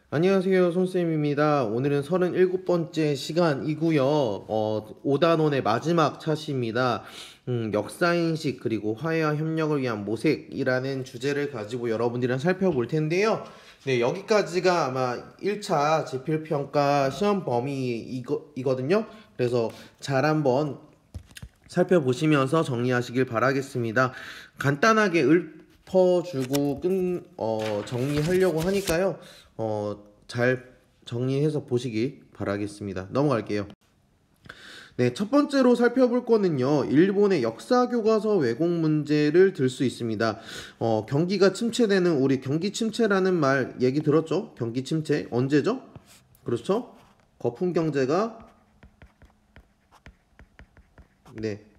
안녕하세요, 손쌤입니다. 오늘은 37번째 시간이고요. 5단원의 마지막 차시입니다. 역사인식 그리고 화해와 협력을 위한 모색이라는 주제를 가지고 여러분들이랑 살펴볼 텐데요. 네, 여기까지가 아마 1차 제필평가 시험 범위이거든요. 그래서 잘 한번 살펴보시면서 정리하시길 바라겠습니다. 간단하게 읊어주고 정리하려고 하니까요. 잘 정리해서 보시기 바라겠습니다. 넘어갈게요. 네, 첫 번째로 살펴볼 거는요, 일본의 역사 교과서 왜곡 문제를 들 수 있습니다. 경기가 침체되는 우리 경기 침체라는 말 얘기 들었죠? 경기 침체 언제죠? 그렇죠? 거품 경제가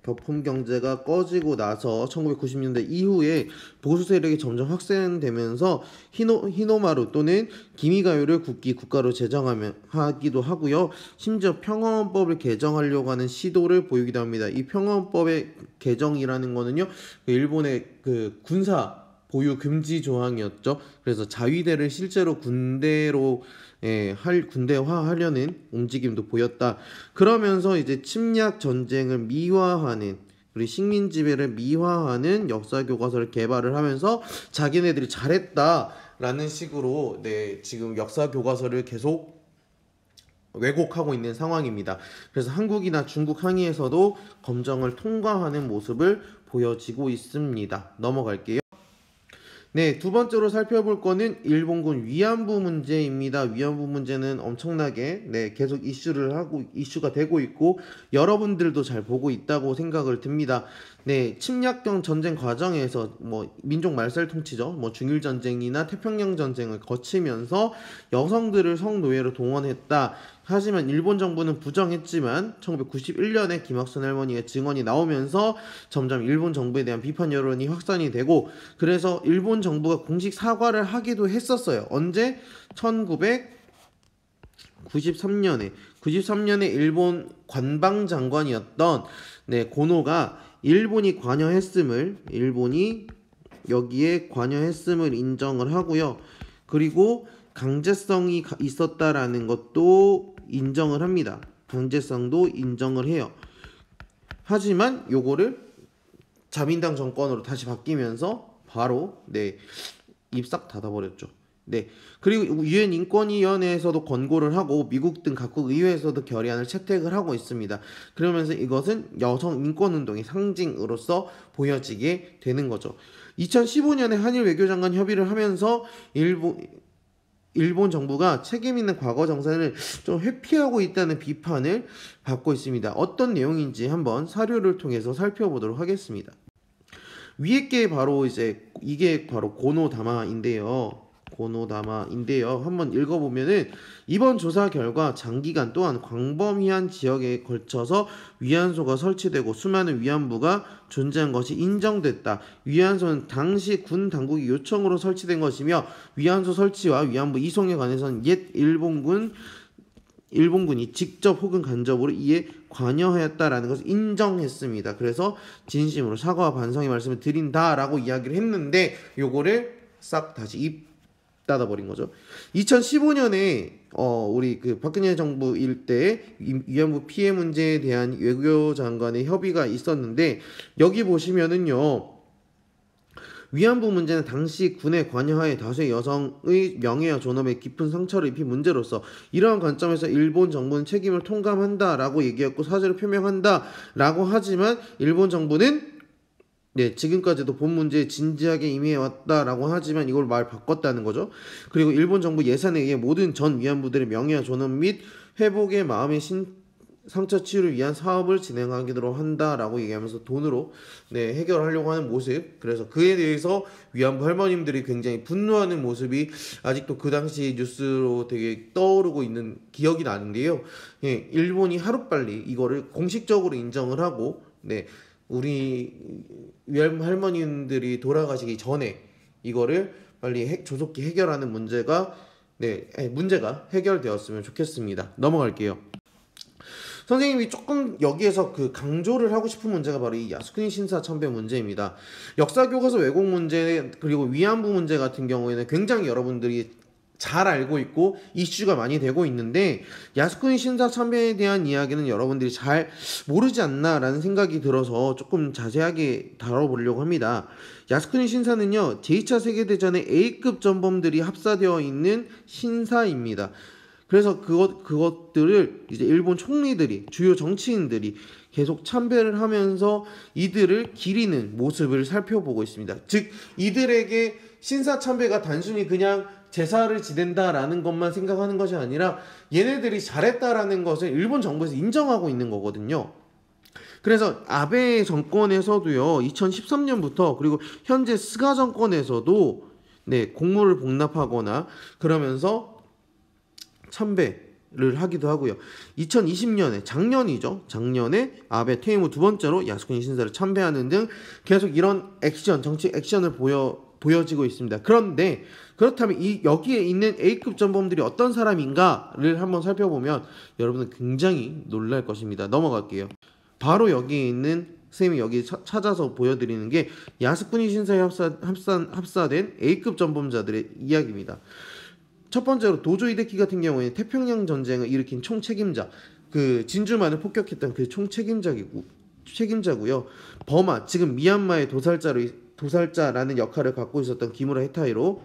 거품 경제가 꺼지고 나서 1990년대 이후에 보수 세력이 점점 확산되면서 히노마루 또는 기미가요를 국가로 제정하기도 하고요. 심지어 평화헌법을 개정하려고 하는 시도를 보이기도 합니다. 이 평화헌법의 개정이라는 거는요, 일본의 그 군사 보유 금지 조항이었죠. 그래서 자위대를 실제로 군대화하려는 움직임도 보였다. 그러면서 이제 침략 전쟁을 미화하는 우리 식민 지배를 미화하는 역사 교과서를 개발을 하면서 자기네들이 잘했다라는 식으로 지금 역사 교과서를 계속 왜곡하고 있는 상황입니다. 그래서 한국이나 중국 항의에서도 검정을 통과하는 모습을 보여지고 있습니다. 넘어갈게요. 네, 두 번째로 살펴볼 거는 일본군 위안부 문제입니다. 위안부 문제는 엄청나게 계속 이슈가 되고 있고 여러분들도 잘 보고 있다고 생각을 듭니다. 네, 침략경 전쟁 과정에서 민족 말살 통치죠. 중일 전쟁이나 태평양 전쟁을 거치면서 여성들을 성노예로 동원했다. 하지만 일본 정부는 부정했지만 1991년에 김학순 할머니의 증언이 나오면서 점점 일본 정부에 대한 비판 여론이 확산이 되고, 그래서 일본 정부가 공식 사과를 하기도 했었어요. 언제? 1993년에 일본 관방장관이었던 고노가 일본이 여기에 관여했음을 인정을 하고요. 그리고 강제성이 있었다라는 것도 인정을 합니다. 강제성도 인정을 해요. 하지만 요거를 자민당 정권으로 다시 바뀌면서 바로 입 싹 닫아버렸죠. 그리고 유엔 인권위원회에서도 권고를 하고 미국 등 각국 의회에서도 결의안을 채택을 하고 있습니다. 그러면서 이것은 여성 인권 운동의 상징으로서 보여지게 되는 거죠. 2015년에 한일 외교장관 협의를 하면서 일본 정부가 책임있는 과거 정산을 좀 회피하고 있다는 비판을 받고 있습니다. 어떤 내용인지 한번 사료를 통해서 살펴보도록 하겠습니다. 위에 게 바로 이게 바로 고노다마인데요. 한번 읽어보면은 이번 조사 결과 장기간 또한 광범위한 지역에 걸쳐서 위안소가 설치되고 수많은 위안부가 존재한 것이 인정됐다. 위안소는 당시 군 당국의 요청으로 설치된 것이며 위안소 설치와 위안부 이송에 관해서는 옛 일본군이 직접 혹은 간접으로 이에 관여하였다라는 것을 인정했습니다. 그래서 진심으로 사과와 반성의 말씀을 드린다라고 이야기를 했는데 요거를 싹 다시 입 닫아버린 거죠. 2015년에 우리 그 박근혜 정부 일때 위안부 피해 문제에 대한 외교장관의 협의가 있었는데 여기 보시면은요. 위안부 문제는 당시 군의 관여하에 다수의 여성의 명예와 존엄에 깊은 상처를 입힌 문제로서 이러한 관점에서 일본 정부는 책임을 통감한다라고 얘기했고 사죄를 표명한다라고 하지만 일본 정부는 지금까지도 본 문제에 진지하게 임해왔다라고 하지만 이걸 말 바꿨다는 거죠. 그리고 일본 정부 예산에 의해 모든 전 위안부들의 명예와 존엄 및 회복의 마음의 상처 치유를 위한 사업을 진행하기로 한다라고 얘기하면서 돈으로 해결하려고 하는 모습. 그래서 그에 대해서 위안부 할머님들이 굉장히 분노하는 모습이 아직도 그 당시 뉴스로 되게 떠오르고 있는 기억이 나는데요. 일본이 하루빨리 이거를 공식적으로 인정을 하고 우리 위안부 할머님들이 돌아가시기 전에 이거를 빨리 조속히 해결하는 문제가 해결되었으면 좋겠습니다. 넘어갈게요. 선생님이 조금 여기에서 그 강조를 하고 싶은 문제가 바로 이 야스쿠니 신사 참배 문제입니다. 역사 교과서 왜곡 문제 그리고 위안부 문제 같은 경우에는 굉장히 여러분들이 잘 알고 있고 이슈가 많이 되고 있는데 야스쿠니 신사 참배에 대한 이야기는 여러분들이 잘 모르지 않나라는 생각이 들어서 조금 자세하게 다뤄보려고 합니다. 야스쿠니 신사는요, 제2차 세계대전의 A급 전범들이 합사되어 있는 신사입니다. 그래서 그것들을 이제 일본 총리들이, 주요 정치인들이 계속 참배를 하면서 이들을 기리는 모습을 살펴보고 있습니다. 즉 이들에게 신사 참배가 단순히 그냥 제사를 지낸다라는 것만 생각하는 것이 아니라 얘네들이 잘했다라는 것을 일본 정부에서 인정하고 있는 거거든요. 그래서 아베 정권에서도요, 2013년부터 그리고 현재 스가 정권에서도 공물을 복납하거나 그러면서 참배를 하기도 하고요. 2020년에 작년에 아베 퇴임 후 두 번째로 야스쿠니 신사를 참배하는 등 계속 이런 정치 액션을 보여지고 있습니다. 그런데 그렇다면 여기에 있는 A급 전범들이 어떤 사람인가를 한번 살펴보면 여러분은 굉장히 놀랄 것입니다. 넘어갈게요. 바로 여기에 있는 쌤이 여기 찾아서 보여드리는 게 야스쿠니 신사에 합사된 A급 전범자들의 이야기입니다. 첫 번째로 도조 히데키 같은 경우에는 태평양 전쟁을 일으킨 총책임자, 그 진주만을 폭격했던 그 총책임자고요. 버마, 지금 미얀마의 도살자라는 역할을 갖고 있었던 기무라 헤이타로,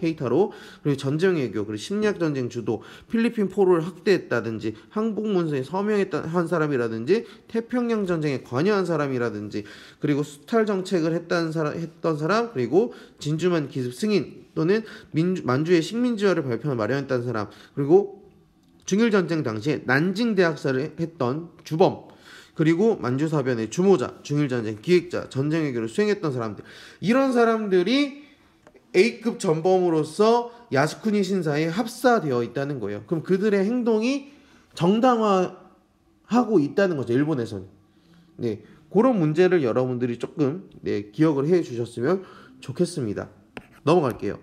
그리고 전쟁외교, 그리고 심리학전쟁 주도, 필리핀 포로를 학대했다든지 항복문서에 서명한 사람이라든지 태평양 전쟁에 관여한 사람이라든지, 그리고 수탈 정책을 했던 사람, 그리고 진주만 기습 승인 또는 만주의 식민지화를 마련했다는 사람, 그리고 중일전쟁 당시에 난징 대학살을 했던 주범, 그리고 만주사변의 주모자, 중일전쟁 기획자, 전쟁외교를 수행했던 사람들, 이런 사람들이 A급 전범으로서 야스쿠니 신사에 합사되어 있다는 거예요. 그럼 그들의 행동이 정당화하고 있다는 거죠, 일본에서는. 그런 문제를 여러분들이 조금 기억을 해 주셨으면 좋겠습니다. 넘어갈게요.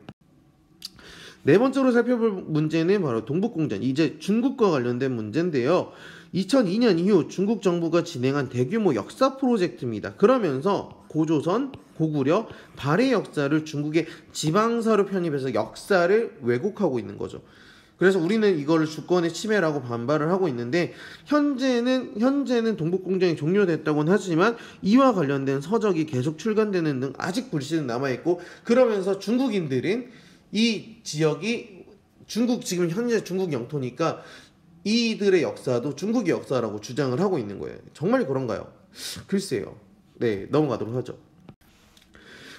네 번째로 살펴볼 문제는 바로 동북공전, 이제 중국과 관련된 문제인데요. 2002년 이후 중국 정부가 진행한 대규모 역사 프로젝트입니다. 그러면서 고조선, 고구려, 발해 역사를 중국의 지방사로 편입해서 역사를 왜곡하고 있는 거죠. 그래서 우리는 이거를 주권의 침해라고 반발을 하고 있는데 현재는 동북공정이 종료됐다고는 하지만 이와 관련된 서적이 계속 출간되는 등 아직 불씨는 남아있고, 그러면서 중국인들은 이 지역이 지금 현재 중국 영토니까 이들의 역사도 중국의 역사라고 주장을 하고 있는 거예요. 정말 그런가요? 글쎄요. 넘어가도록 하죠.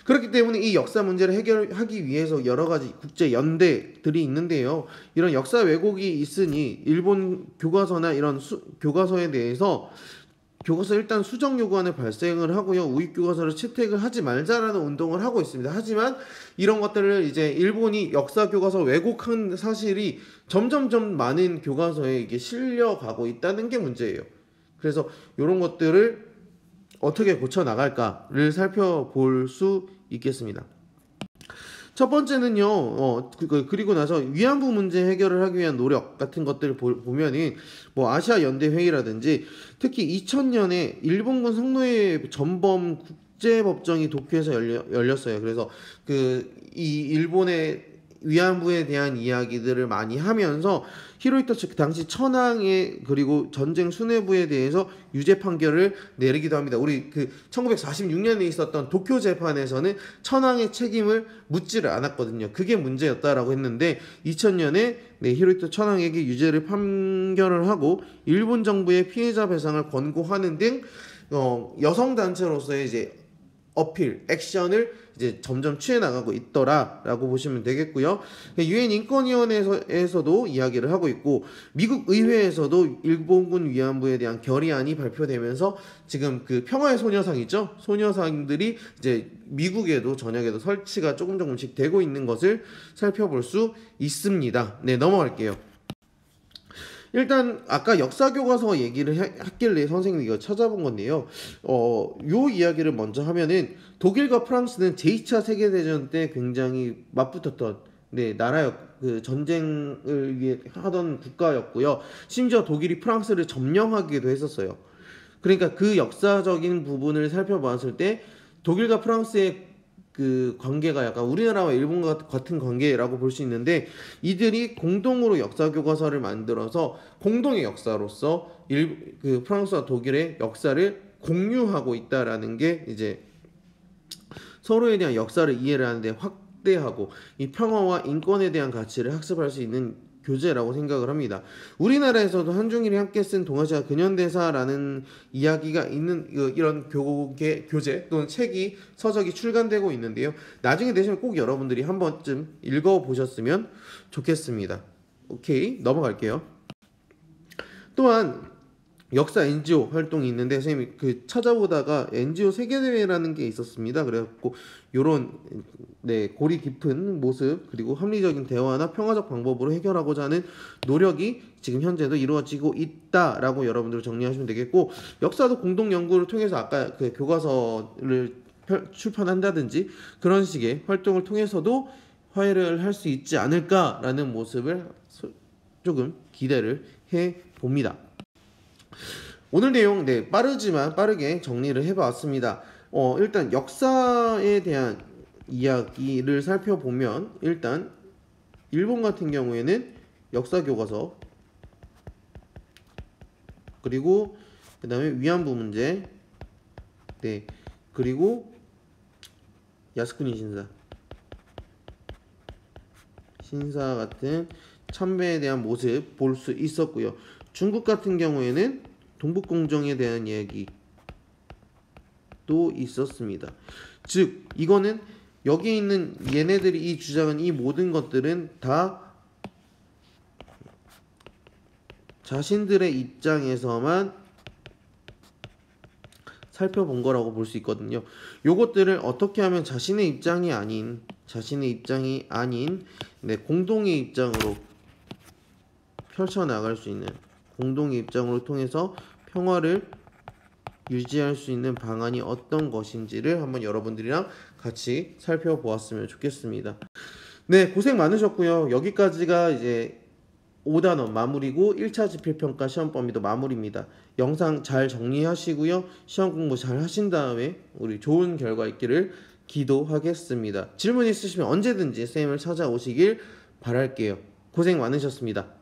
그렇기 때문에 이 역사 문제를 해결하기 위해서 여러 가지 국제 연대들이 있는데요. 이런 역사 왜곡이 있으니 일본 교과서나 이런 교과서에 대해서 일단 수정 요구안을 발행을 하고요. 우익 교과서를 채택을 하지 말자라는 운동을 하고 있습니다. 하지만 이런 것들을 이제 일본이 역사 교과서 왜곡한 사실이 점점 많은 교과서에 이게 실려가고 있다는 게 문제예요. 그래서 이런 것들을 어떻게 고쳐 나갈까를 살펴볼 수 있겠습니다. 첫 번째는요, 그리고 나서 위안부 문제 해결을 하기 위한 노력 같은 것들을 보면은 뭐 아시아 연대 회의라든지, 특히 2000년에 일본군 성노예 전범 국제법정이 도쿄에서 열렸어요. 그래서 이 일본의 위안부에 대한 이야기들을 많이 하면서 히로히토 측 당시 천황의 그리고 전쟁 수뇌부에 대해서 유죄 판결을 내리기도 합니다. 우리 1946년에 있었던 도쿄 재판에서는 천황의 책임을 묻지를 않았거든요. 그게 문제였다라고 했는데 2000년에 히로히토 천황에게 유죄를 판결을 하고 일본 정부의 피해자 배상을 권고하는 등 여성 단체로서의 이제 어필, 액션을 이제 점점 취해 나가고 있더라라고 보시면 되겠고요. 유엔 인권위원회에서도 이야기를 하고 있고, 미국 의회에서도 일본군 위안부에 대한 결의안이 발표되면서 지금 평화의 소녀상 있죠? 소녀상들이 이제 미국에도 전역에도 설치가 조금씩 되고 있는 것을 살펴볼 수 있습니다. 넘어갈게요. 일단 아까 역사 교과서 얘기를 했길래 선생님이 이거 찾아본 건데요. 요 이야기를 먼저 하면은 독일과 프랑스는 제2차 세계대전 때 굉장히 맞붙었던 전쟁을 위해 하던 국가였고요. 심지어 독일이 프랑스를 점령하기도 했었어요. 그러니까 그 역사적인 부분을 살펴봤을 때 독일과 프랑스의 그 관계가 약간 우리나라와 일본과 같은 관계라고 볼 수 있는데, 이들이 공동으로 역사 교과서를 만들어서 공동의 역사로서 그 프랑스와 독일의 역사를 공유하고 있다라는 게 이제 서로에 대한 역사를 이해를 하는데 확대하고 이 평화와 인권에 대한 가치를 학습할 수 있는 교재라고 생각을 합니다. 우리나라에서도 한중일이 함께 쓴 동아시아 근현대사라는 이야기가 있는 이런 교재 또는 책이 서적이 출간되고 있는데요. 나중에 되시면 꼭 여러분들이 한 번쯤 읽어보셨으면 좋겠습니다. 오케이, 넘어갈게요. 또한 역사 NGO 활동이 있는데, 선생님이 그 찾아보다가 NGO 세계대회라는 게 있었습니다. 그래갖고 요런 고리 깊은 모습, 그리고 합리적인 대화나 평화적 방법으로 해결하고자 하는 노력이 지금 현재도 이루어지고 있다라고 여러분들 정리하시면 되겠고, 역사도 공동 연구를 통해서 아까 그 교과서를 출판한다든지 그런 식의 활동을 통해서도 화해를 할 수 있지 않을까라는 모습을 조금 기대를 해 봅니다. 오늘 내용 빠르지만 빠르게 정리를 해봤습니다. 일단 역사에 대한 이야기를 살펴보면, 일단 일본 같은 경우에는 역사 교과서, 그리고 그 다음에 위안부 문제, 그리고 야스쿠니 신사 같은 참배에 대한 모습 볼 수 있었고요. 중국 같은 경우에는 동북공정에 대한 이야기도 있었습니다. 즉 이거는 여기 있는 얘네들이 이 주장한 이 모든 것들은 다 자신들의 입장에서만 살펴본 거라고 볼 수 있거든요. 요것들을 어떻게 하면 자신의 입장이 아닌 공동의 입장으로 펼쳐나갈 수 있는, 공동의 입장으로 통해서 평화를 유지할 수 있는 방안이 어떤 것인지를 한번 여러분들이랑 같이 살펴보았으면 좋겠습니다. 고생 많으셨고요. 여기까지가 이제 5단원 마무리고 1차 지필평가 시험범위도 마무리입니다. 영상 잘 정리하시고요. 시험 공부 잘 하신 다음에 우리 좋은 결과 있기를 기도하겠습니다. 질문 있으시면 언제든지 쌤을 찾아오시길 바랄게요. 고생 많으셨습니다.